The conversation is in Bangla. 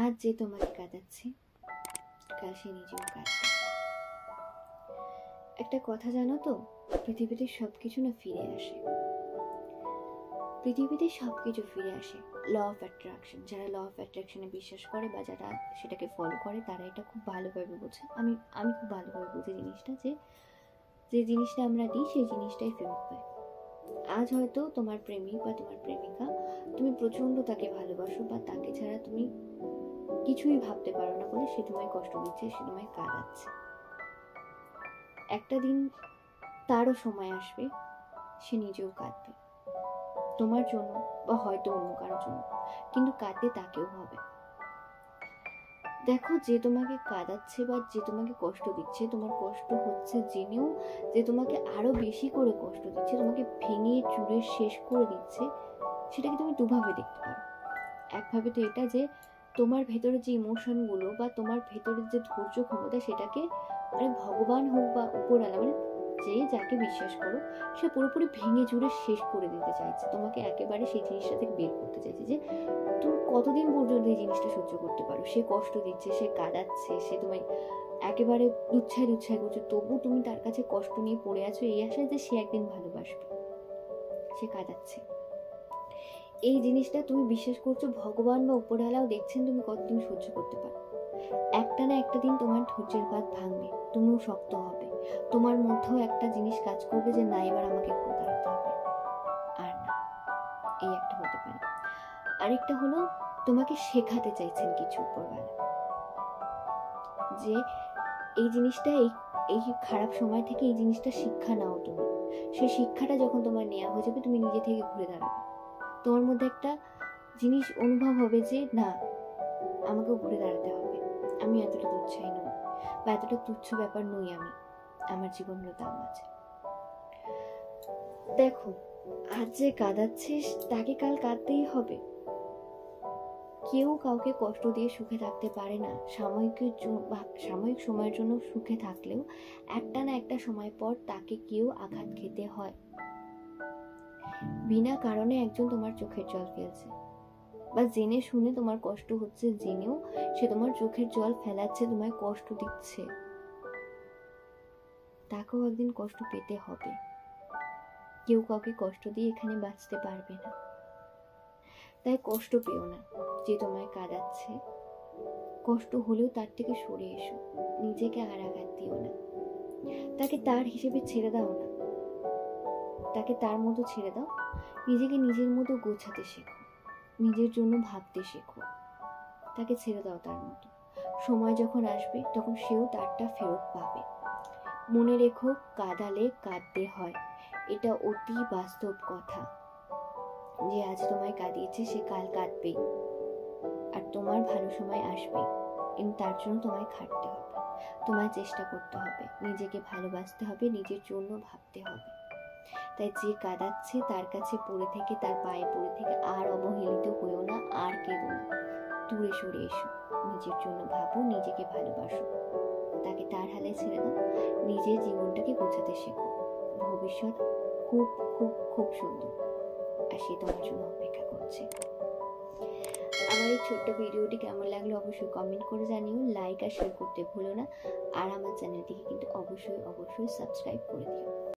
আজ যে তোমাকে কাঁদাচ্ছে কাল সে নিজেও কাঁদবে। একটা কথা জানো তো, পৃথিবীতে সবকিছু না ফিরে আসে। পৃথিবীতে সবকিছু ফিরে আসে। ল অফ অ্যাট্রাকশন, যারা ল অফ অ্যাট্রাকশনে বিশ্বাস করে বা যারা সেটাকে ফলো করে তারা এটা খুব ভালোভাবে বোঝে। আমি খুব ভালোভাবে বুঝি জিনিসটা, যে জিনিসটা আমরা দিই সেই জিনিসটাই ফেরত পাই। আজ হয়তো তোমার প্রেমিক বা তোমার প্রেমিকা, তুমি প্রচন্ড তাকে ভালোবাসো বা তাকে ছাড়া তুমি কিছুই ভাবতে পারো না বলে সে তোমায় কষ্ট দিচ্ছে, সে তোমায় কাঁদাচ্ছে। একটা দিন তারও সময় আসবে, সে নিজেও কাঁদবে তোমার জন্য বা হয়তো অন্য কারোর জন্য, কিন্তু কাঁদতে তাকেও হবে। দেখো, যে তোমাকে কাঁদাচ্ছে বা যে তোমাকে কষ্ট দিচ্ছে, তোমার কষ্ট হচ্ছে জেনেও যে তোমাকে আরো বেশি করে কষ্ট দিচ্ছে, তোমাকে ভেঙে চুরে শেষ করে দিচ্ছে, সেটাকে তুমি দুভাবে দেখতে পারো। একভাবে তো এটা যে তোমার ভেতরে যে ইমোশনগুলো বা তোমার ভেতরের যে ধৈর্য ক্ষমতা, সেটাকে মানে ভগবান হোক বা উপরওয়ালা, মানে যে যাকে বিশ্বাস করো, সে পুরোপুরি ভেঙে চুরে শেষ করে দিতে চাইছে, তোমাকে একেবারে সেই জিনিসটা থেকে বের করতে চাইছে। যে তুমি কতদিন পর্যন্ত এই জিনিসটা সহ্য করতে পারো? সে কষ্ট দিচ্ছে, সে কাঁদাচ্ছে, সে তোমায় একেবারে দুচ্ছাই করছে, তবু তুমি তার কাছে কষ্ট নিয়ে পড়ে আছো এই আশায় যে সে একদিন ভালোবাসবে। সে কাঁদাচ্ছে, এই জিনিসটা তুমি বিশ্বাস করছো, ভগবান বা উপরওয়ালাও দেখছেন তুমি কতদিন সহ্য করতে পারো। একটা না একটা দিন তোমার ধৈর্যের বাঁধ ভাঙবে, তুমিও শক্ত হবে, তোমার মধ্যেও একটা জিনিস কাজ করবে যে না, এবার আমাকে ঘুরে দাঁড়াতে হবে। আর না, এই একটা হতে পারে। আরেকটা হলো, তোমাকে শেখাতে চাইছেন কিছু উপরওয়ালা, যে এই জিনিসটা, এই খারাপ সময় থেকে এই জিনিসটা শিক্ষা নাও তুমি। সেই শিক্ষাটা যখন তোমার নেওয়া হয়ে যাবে, তুমি নিজে থেকে ঘুরে দাঁড়াবে, তোমার মধ্যে একটা জিনিস অনুভব হবে যে না, আমাকেও ঘুরে দাঁড়াতে হবে, আমি এতটা তুচ্ছাই নই বা এতটা তুচ্ছ ব্যাপার নই, আমার জীবনেরও দাম আছে। দেখো, আজ যে কাঁদাচ্ছিস তাকে কাল কাঁদতেই হবে। কেউ কাউকে কষ্ট দিয়ে সুখে থাকতে পারে না। সাময়িক সময়ের জন্য সুখে থাকলেও একটা না একটা সময় পর তাকে কেউ আঘাত খেতে হয়। বিনা কারণে একজন তোমার চোখের জল ফেলছে বা জেনে শুনে তোমার কষ্ট হচ্ছে জেনেও সে তোমার চোখের জল ফেলাচ্ছে, তোমায় কষ্ট দিচ্ছে, তাকেও একদিন কষ্ট পেতে হবে। কেউ কাউকে কষ্ট দিয়ে এখানে বাঁচতে পারবে না। তাই কষ্ট পেও না যে তোমায় কাঁদাচ্ছে। কষ্ট হলেও তার থেকে সরে এসো, নিজেকে আর আঘাত দিও না, তাকে তার হিসেবে ছেড়ে দাও না, তাকে তার মতো ছেড়ে দাও, নিজেকে নিজের মতো গোছাতে শেখো, নিজের জন্য ভাবতে শেখো, তাকে ছেড়ে দাও তার মতো। সময় যখন আসবে তখন সেও তারটা ফেরত পাবে। মনে রেখো, কাঁদালে কাঁদতে হয়, এটা অতি বাস্তব কথা। যে আজ তোমায় কাঁদিয়েছে সে কাল কাঁদবেই, আর তোমার ভালো সময় আসবে, কিন্তু তার জন্য তোমায় খাটতে হবে, তোমায় চেষ্টা করতে হবে, নিজেকে ভালোবাসতে হবে, নিজের জন্য ভাবতে হবে। তাই যে কাঁদাচ্ছে তার কাছে পড়ে থেকে, তার পায়ে পড়ে থেকে আর অবহেলিত হইও না, আর কেঁদো না, দূরে সরে এসো, নিজের জন্য ভাবো, নিজেকে ভালোবাসো, তাকে তার হালে ছেড়ে দাও, নিজের জীবনটাকে গোছাতে শেখো। ভবিষ্যৎ খুব খুব খুব সুন্দর, আর সে তোমার জন্য অপেক্ষা করছে। আমার এই ছোট্ট ভিডিওটি কেমন লাগলো অবশ্যই কমেন্ট করে জানিও, লাইক আর শেয়ার করতে ভুলো না, আর আমার চ্যানেলটিকে কিন্তু অবশ্যই সাবস্ক্রাইব করে দিও।